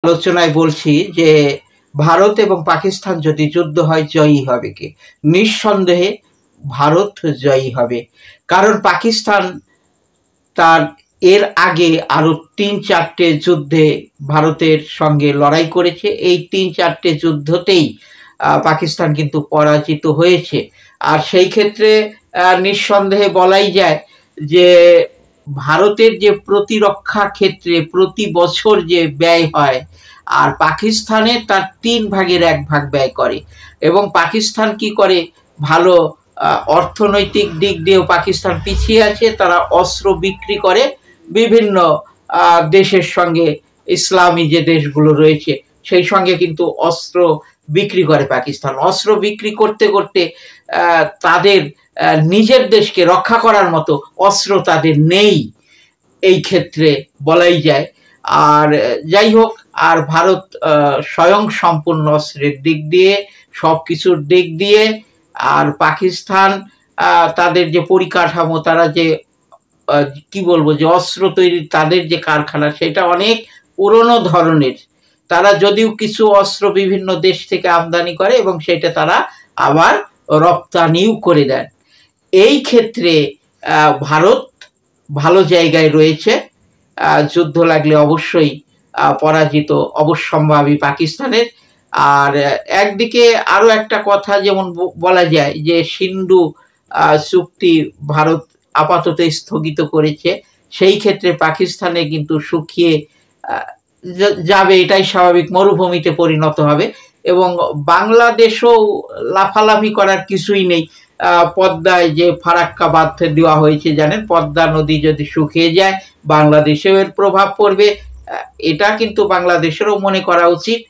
আলোচনায় বলছি যে ভারত এবং পাকিস্তান যদি যুদ্ধ হয় জয়ী হবে কে? নিঃসন্দেহে ভারত জয়ী হবে। কারণ পাকিস্তান তার এর আগে আরো ৩-৪টে যুদ্ধে ভারতের সঙ্গে লড়াই করেছে। এই ৩-৪টে যুদ্ধতেই পাকিস্তান কিন্তু পরাজিত হয়েছে। আর সেই ক্ষেত্রে নিঃসন্দেহে বলাই যায় যে ভারতের যে প্রতিরক্ষা ক্ষেত্রে প্রতি বছর যে ব্যয় হয়, আর পাকিস্তানে তার ৩ ভাগের ১ ভাগ ব্যয় করে। এবং পাকিস্তান কি করে, ভালো অর্থনৈতিক দিক দিয়েও পাকিস্তান পিছিয়ে আছে। তারা অস্ত্র বিক্রি করে বিভিন্ন দেশের সঙ্গে, ইসলামী যে দেশগুলো রয়েছে সেই সঙ্গে কিন্তু অস্ত্র বিক্রি করে পাকিস্তান। অস্ত্র বিক্রি করতে করতে তাদের নিজের দেশকে রক্ষা করার মতো অস্ত্র তাদের নেই, এই ক্ষেত্রে বলাই যায়। আর যাই হোক, আর ভারত স্বয়ং সম্পূর্ণ অস্ত্রের দিক দিয়ে, সব কিছুর দিক দিয়ে। আর পাকিস্তান তাদের যে পরিকাঠামো, তারা যে কি বলবো, যে অস্ত্র তৈরির তাদের যে কারখানা, সেটা অনেক পুরনো ধরনের। তারা যদিও কিছু অস্ত্র বিভিন্ন দেশ থেকে আমদানি করে এবং সেটা তারা আবার রপ্তানিও করে দেন। এই ক্ষেত্রে ভারত ভালো জায়গায় রয়েছে। যুদ্ধ লাগলে অবশ্যই পরাজিত অবশ্যম্ভাবী পাকিস্তানের। আর একদিকে আরো একটা কথা যেমন বলা যায় যে সিন্ধু চুক্তি ভারত আপাতত স্থগিত করেছে, সেই ক্ষেত্রে পাকিস্তানে কিন্তু শুকিয়ে যাবে, এটাই স্বাভাবিক, মরুভূমিতে পরিণত হবে। এবং বাংলাদেশও লাফালাফি করার কিছুই নেই। পদ্মায় যে ফারাক্কা বাঁধ দেওয়া হয়েছে জানেন, পদ্মা নদী যদি শুকিয়ে যায় বাংলাদেশেও এর প্রভাব পড়বে। এটা কিন্তু বাংলাদেশেরও মনে করা উচিত।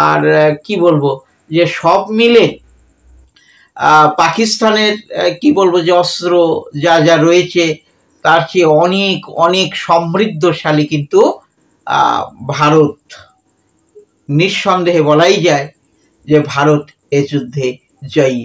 আর কি বলবো, যে সব মিলে পাকিস্তানের কি বলবো, যে অস্ত্র যা যা রয়েছে তার চেয়ে অনেক অনেক সমৃদ্ধশালী কিন্তু ভারত। নিঃসন্দেহে বলাই যায় যে ভারত এ যুদ্ধে জয়ী।